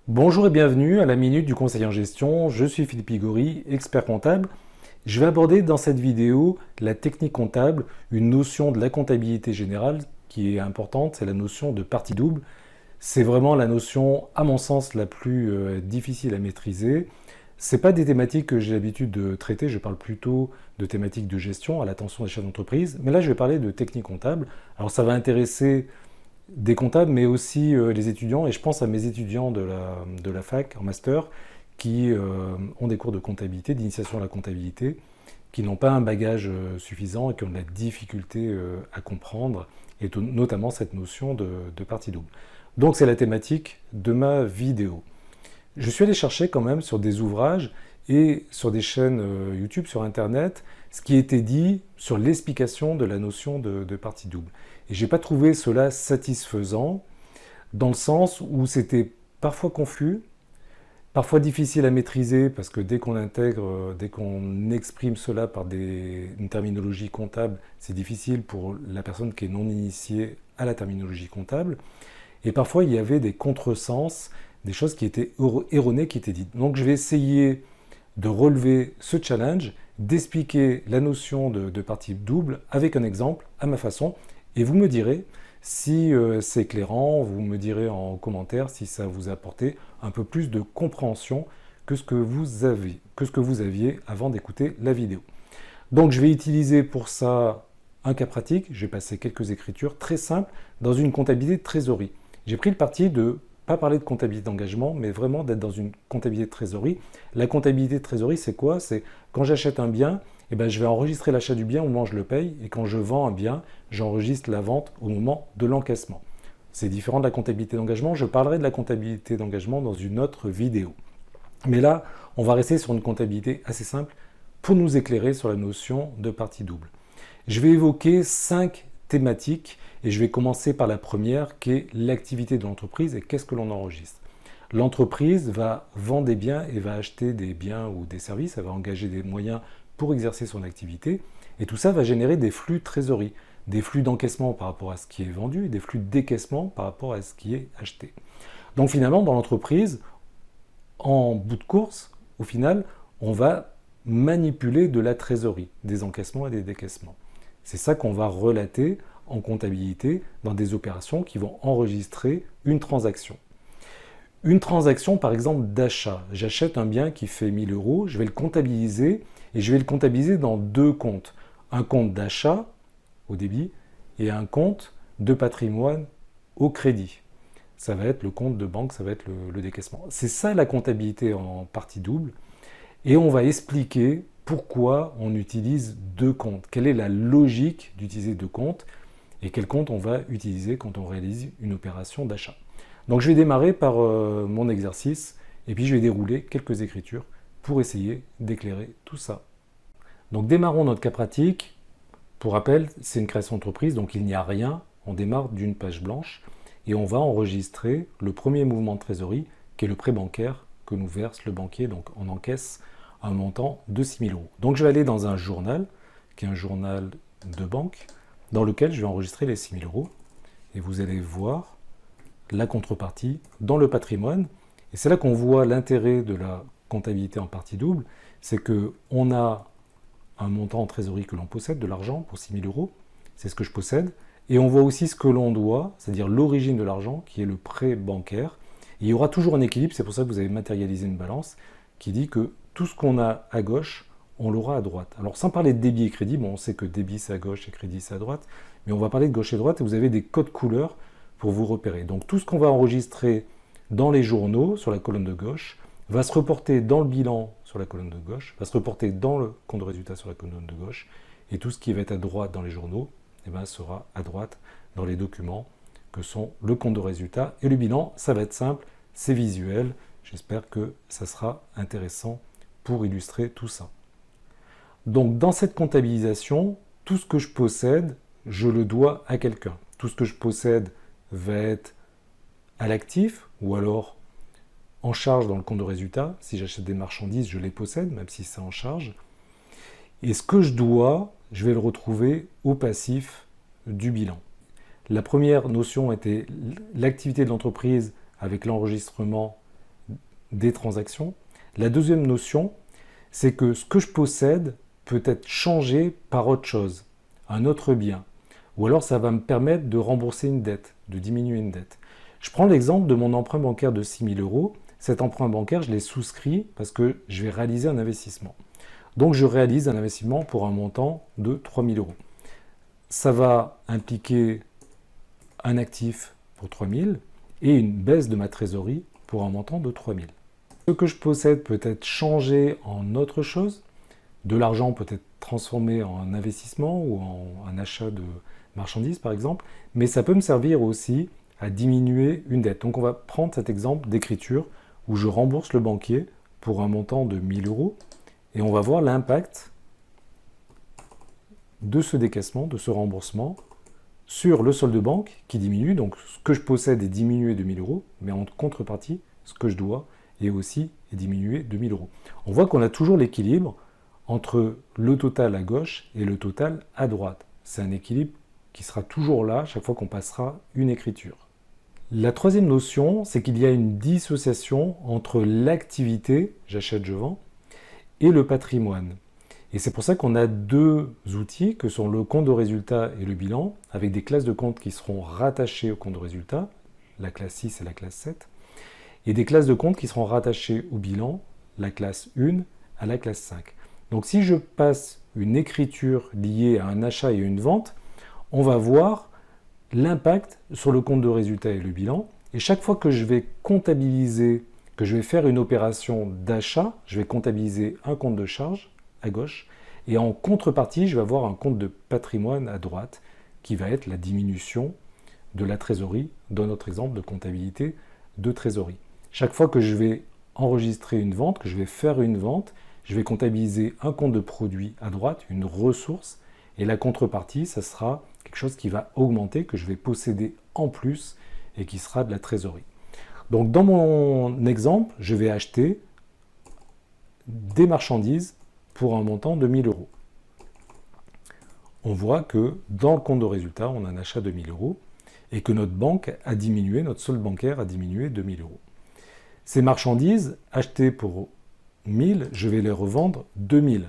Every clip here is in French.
Bonjour et bienvenue à la Minute du Conseil en Gestion. Je suis Philippe Igori, expert comptable. Je vais aborder dans cette vidéo la technique comptable, une notion de la comptabilité générale qui est importante, c'est la notion de partie double. C'est vraiment la notion, à mon sens, la plus difficile à maîtriser. Ce n'est pas des thématiques que j'ai l'habitude de traiter, je parle plutôt de thématiques de gestion à l'attention des chefs d'entreprise. Mais là, je vais parler de technique comptable. Alors ça va intéresser des comptables, mais aussi les étudiants. Et je pense à mes étudiants de la fac en master qui ont des cours de comptabilité, d'initiation à la comptabilité, qui n'ont pas un bagage suffisant et qui ont de la difficulté à comprendre, et notamment cette notion de partie double. Donc c'est la thématique de ma vidéo. Je suis allé chercher quand même sur des ouvrages et sur des chaînes YouTube, sur Internet, ce qui était dit sur l'explication de la notion de partie double. Et j'ai pas trouvé cela satisfaisant, dans le sens où c'était parfois confus, parfois difficile à maîtriser, parce que dès qu'on intègre, dès qu'on exprime cela par une terminologie comptable, c'est difficile pour la personne qui est non initiée à la terminologie comptable. Et parfois, il y avait des contresens, des choses qui étaient erronées qui étaient dites. Donc je vais essayer de relever ce challenge, d'expliquer la notion de partie double avec un exemple à ma façon, et vous me direz si c'est éclairant, vous me direz en commentaire si ça vous a apporté un peu plus de compréhension que ce que vous aviez avant d'écouter la vidéo. Donc je vais utiliser pour ça un cas pratique, je vais passer quelques écritures très simples dans une comptabilité de trésorerie. J'ai pris le parti de pas parler de comptabilité d'engagement, mais vraiment d'être dans une comptabilité de trésorerie. La comptabilité de trésorerie, c'est quoi? C'est quand j'achète un bien, eh ben, je vais enregistrer l'achat du bien au moment où je le paye, et quand je vends un bien, j'enregistre la vente au moment de l'encaissement. C'est différent de la comptabilité d'engagement. Je parlerai de la comptabilité d'engagement dans une autre vidéo. Mais là, on va rester sur une comptabilité assez simple pour nous éclairer sur la notion de partie double. Je vais évoquer 5 thématiques et je vais commencer par la première qui est l'activité de l'entreprise et qu'est-ce que l'on enregistre. L'entreprise va vendre des biens et va acheter des biens ou des services, elle va engager des moyens pour exercer son activité et tout ça va générer des flux de trésorerie, des flux d'encaissement par rapport à ce qui est vendu et des flux de décaissement par rapport à ce qui est acheté. Donc finalement, dans l'entreprise, en bout de course, au final, on va manipuler de la trésorerie, des encaissements et des décaissements. C'est ça qu'on va relater en comptabilité dans des opérations qui vont enregistrer une transaction. Une transaction, par exemple, d'achat. J'achète un bien qui fait 1000 euros, je vais le comptabiliser et je vais le comptabiliser dans 2 comptes. Un compte d'achat au débit et un compte de patrimoine au crédit. Ça va être le compte de banque, ça va être le décaissement. C'est ça la comptabilité en partie double. Et on va expliquer pourquoi on utilise 2 comptes. Quelle est la logique d'utiliser 2 comptes et quel compte on va utiliser quand on réalise une opération d'achat. Donc je vais démarrer par mon exercice et puis je vais dérouler quelques écritures pour essayer d'éclairer tout ça. Donc démarrons notre cas pratique. Pour rappel, c'est une création d'entreprise, donc il n'y a rien. On démarre d'une page blanche et on va enregistrer le premier mouvement de trésorerie qui est le prêt bancaire que nous verse le banquier. Donc on encaisse un montant de 6 000 euros. Donc je vais aller dans un journal, qui est un journal de banque, dans lequel je vais enregistrer les 6 000 euros. Et vous allez voir la contrepartie dans le patrimoine. Et c'est là qu'on voit l'intérêt de la comptabilité en partie double, c'est qu'on a un montant en trésorerie que l'on possède, de l'argent pour 6 000 euros, c'est ce que je possède, et on voit aussi ce que l'on doit, c'est-à-dire l'origine de l'argent, qui est le prêt bancaire. Et il y aura toujours un équilibre, c'est pour ça que vous avez matérialisé une balance, qui dit que tout ce qu'on a à gauche, on l'aura à droite. Alors sans parler de débit et crédit, bon, on sait que débit c'est à gauche et crédit c'est à droite, mais on va parler de gauche et droite, et vous avez des codes couleurs pour vous repérer. Donc tout ce qu'on va enregistrer dans les journaux, sur la colonne de gauche, va se reporter dans le bilan sur la colonne de gauche, va se reporter dans le compte de résultat sur la colonne de gauche, et tout ce qui va être à droite dans les journaux eh bien, sera à droite dans les documents que sont le compte de résultat et le bilan. Ça va être simple, c'est visuel, j'espère que ça sera intéressant pour illustrer tout ça. Donc dans cette comptabilisation, tout ce que je possède, je le dois à quelqu'un. Tout ce que je possède va être à l'actif ou alors en charge dans le compte de résultat. Si j'achète des marchandises, je les possède, même si c'est en charge. Et ce que je dois, je vais le retrouver au passif du bilan. La première notion était l'activité de l'entreprise avec l'enregistrement des transactions. La deuxième notion, c'est que ce que je possède peut être changé par autre chose, un autre bien. Ou alors ça va me permettre de rembourser une dette, de diminuer une dette. Je prends l'exemple de mon emprunt bancaire de 6 000 €. Cet emprunt bancaire, je l'ai souscrit parce que je vais réaliser un investissement. Donc je réalise un investissement pour un montant de 3 000 €. Ça va impliquer un actif pour 3 000 et une baisse de ma trésorerie pour un montant de 3 000. Ce que je possède peut être changé en autre chose. De l'argent peut être transformé en investissement ou en un achat de marchandises par exemple, mais ça peut me servir aussi à diminuer une dette. Donc on va prendre cet exemple d'écriture où je rembourse le banquier pour un montant de 1 000 € et on va voir l'impact de ce décaissement, de ce remboursement sur le solde de banque qui diminue. Donc ce que je possède est diminué de 1 000 €, mais en contrepartie, ce que je dois est aussi diminué de 1 000 €. On voit qu'on a toujours l'équilibre entre le total à gauche et le total à droite. C'est un équilibre qui sera toujours là chaque fois qu'on passera une écriture. La troisième notion, c'est qu'il y a une dissociation entre l'activité, j'achète, je vends, et le patrimoine. Et c'est pour ça qu'on a deux outils que sont le compte de résultat et le bilan, avec des classes de comptes qui seront rattachées au compte de résultat, la classe 6 et la classe 7, et des classes de comptes qui seront rattachées au bilan, la classe 1 à la classe 5. Donc si je passe une écriture liée à un achat et une vente, on va voir l'impact sur le compte de résultat et le bilan. Et chaque fois que je vais comptabiliser, que je vais faire une opération d'achat, je vais comptabiliser un compte de charge à gauche, et en contrepartie, je vais avoir un compte de patrimoine à droite, qui va être la diminution de la trésorerie, dans notre exemple de comptabilité de trésorerie. Chaque fois que je vais enregistrer une vente, que je vais faire une vente, je vais comptabiliser un compte de produit à droite, une ressource, et la contrepartie, ça sera quelque chose qui va augmenter, que je vais posséder en plus, et qui sera de la trésorerie. Donc dans mon exemple, je vais acheter des marchandises pour un montant de 1 000 €. On voit que dans le compte de résultat, on a un achat de 1 000 € et que notre banque a diminué, notre solde bancaire a diminué de 1 000 €. Ces marchandises achetées pour 1 000, je vais les revendre 2 000.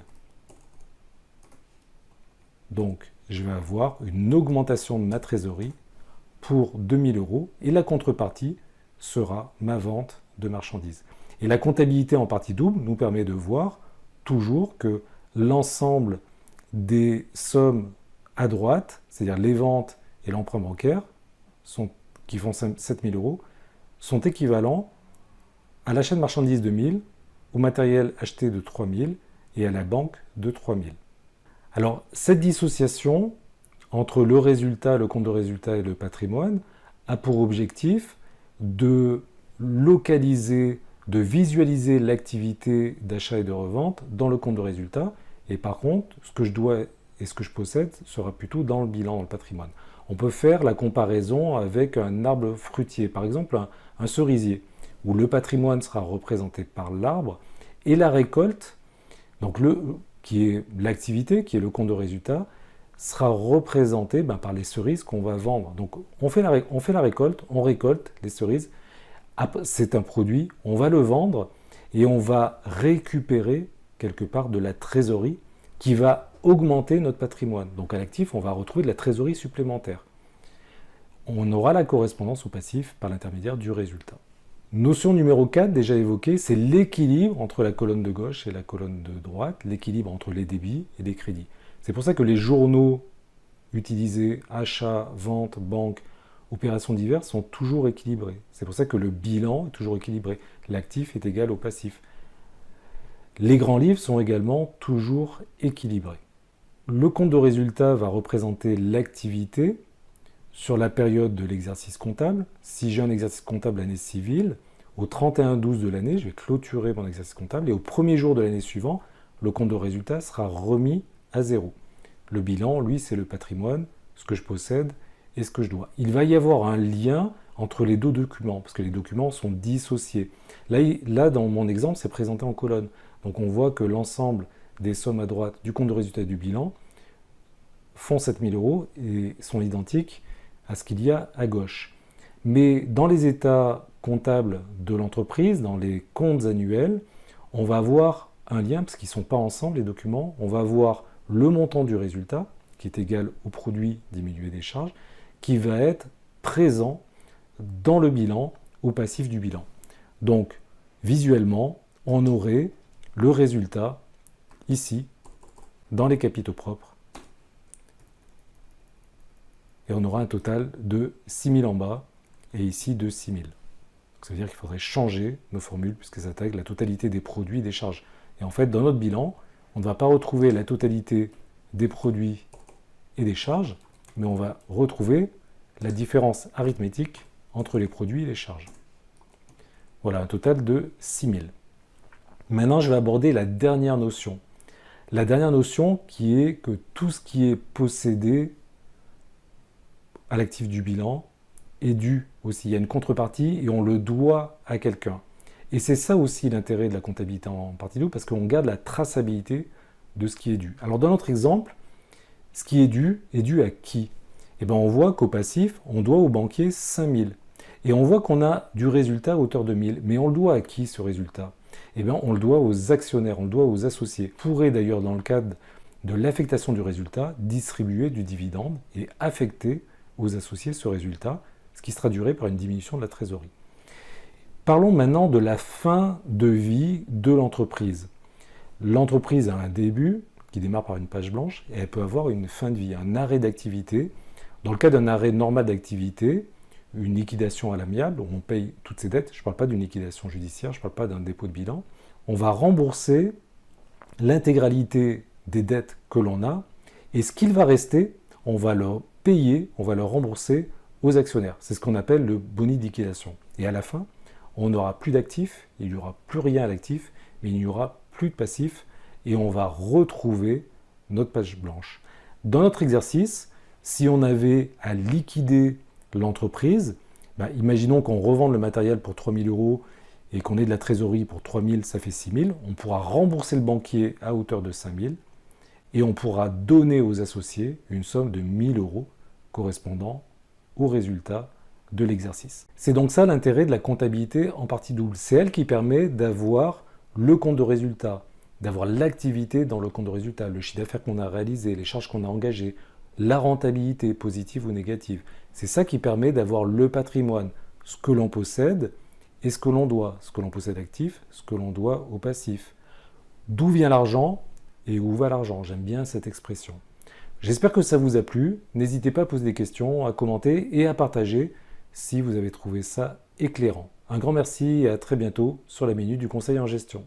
Donc, je vais avoir une augmentation de ma trésorerie pour 2 000 € et la contrepartie sera ma vente de marchandises. Et la comptabilité en partie double nous permet de voir toujours que l'ensemble des sommes à droite, c'est-à-dire les ventes et l'emprunt bancaire, qui font 7 000 €, sont équivalents à l'achat de marchandises de 1 000, au matériel acheté de 3 000 et à la banque de 3 000. Alors, cette dissociation entre le résultat, le compte de résultat et le patrimoine a pour objectif de localiser, de visualiser l'activité d'achat et de revente dans le compte de résultat. Et par contre, ce que je dois et ce que je possède sera plutôt dans le bilan, dans le patrimoine. On peut faire la comparaison avec un arbre fruitier, par exemple un cerisier, où le patrimoine sera représenté par l'arbre et la récolte, donc qui est l'activité, qui est le compte de résultat, sera représenté par les cerises qu'on va vendre. Donc on fait la récolte, on récolte les cerises, c'est un produit, on va le vendre et on va récupérer quelque part de la trésorerie qui va augmenter notre patrimoine. Donc à l'actif, on va retrouver de la trésorerie supplémentaire. On aura la correspondance au passif par l'intermédiaire du résultat. Notion numéro 4, déjà évoquée, c'est l'équilibre entre la colonne de gauche et la colonne de droite, l'équilibre entre les débits et les crédits. C'est pour ça que les journaux utilisés, achats, ventes, banque, opérations diverses, sont toujours équilibrés. C'est pour ça que le bilan est toujours équilibré. L'actif est égal au passif. Les grands livres sont également toujours équilibrés. Le compte de résultat va représenter l'activité sur la période de l'exercice comptable. Si j'ai un exercice comptable l'année civile, au 31/12 de l'année, je vais clôturer mon exercice comptable et au premier jour de l'année suivante, le compte de résultat sera remis à zéro. Le bilan, lui, c'est le patrimoine, ce que je possède et ce que je dois. Il va y avoir un lien entre les deux documents, parce que les documents sont dissociés. Là dans mon exemple, c'est présenté en colonne. Donc on voit que l'ensemble des sommes à droite du compte de résultat et du bilan font 7 000 € et sont identiques à ce qu'il y a à gauche. Mais dans les états comptable de l'entreprise, dans les comptes annuels, on va avoir un lien, parce qu'ils ne sont pas ensemble les documents, on va avoir le montant du résultat, qui est égal au produit diminué des charges, qui va être présent dans le bilan, au passif du bilan. Donc, visuellement, on aurait le résultat ici, dans les capitaux propres, et on aura un total de 6 000 en bas, et ici de 6 000. Donc, ça veut dire qu'il faudrait changer nos formules, puisque ça intègre la totalité des produits et des charges. Et en fait, dans notre bilan, on ne va pas retrouver la totalité des produits et des charges, mais on va retrouver la différence arithmétique entre les produits et les charges. Voilà, un total de 6 000. Maintenant, je vais aborder la dernière notion. La dernière notion qui est que tout ce qui est possédé à l'actif du bilan est dû aussi. Il y a une contrepartie et on le doit à quelqu'un. Et c'est ça aussi l'intérêt de la comptabilité en partie double, parce qu'on garde la traçabilité de ce qui est dû. Alors dans notre exemple, ce qui est dû à qui? Eh bien, on voit qu'au passif, on doit au banquier 5 000. Et on voit qu'on a du résultat à hauteur de 1 000. Mais on le doit à qui ce résultat? Eh bien, on le doit aux actionnaires, on le doit aux associés. On pourrait d'ailleurs, dans le cadre de l'affectation du résultat, distribuer du dividende et affecter aux associés ce résultat, ce qui se traduirait par une diminution de la trésorerie. Parlons maintenant de la fin de vie de l'entreprise. L'entreprise a un début qui démarre par une page blanche et elle peut avoir une fin de vie, un arrêt d'activité. Dans le cas d'un arrêt normal d'activité, une liquidation à l'amiable, on paye toutes ses dettes, je ne parle pas d'une liquidation judiciaire, je ne parle pas d'un dépôt de bilan, on va rembourser l'intégralité des dettes que l'on a et ce qu'il va rester, on va le payer, on va le rembourser aux actionnaires. C'est ce qu'on appelle le boni de liquidation. Et à la fin, on n'aura plus d'actifs, il n'y aura plus rien à l'actif, mais il n'y aura plus de passifs et on va retrouver notre page blanche. Dans notre exercice, si on avait à liquider l'entreprise, imaginons qu'on revende le matériel pour 3 000 € et qu'on ait de la trésorerie pour 3 000, ça fait 6 000, on pourra rembourser le banquier à hauteur de 5 000 et on pourra donner aux associés une somme de 1 000 € correspondant au résultat de l'exercice. C'est donc ça l'intérêt de la comptabilité en partie double. C'est elle qui permet d'avoir le compte de résultat, d'avoir l'activité dans le compte de résultat, le chiffre d'affaires qu'on a réalisé, les charges qu'on a engagées, la rentabilité positive ou négative. C'est ça qui permet d'avoir le patrimoine, ce que l'on possède et ce que l'on doit, ce que l'on possède actif, ce que l'on doit au passif. D'où vient l'argent et où va l'argent? J'aime bien cette expression. J'espère que ça vous a plu. N'hésitez pas à poser des questions, à commenter et à partager si vous avez trouvé ça éclairant. Un grand merci et à très bientôt sur la Minute du Conseil en Gestion.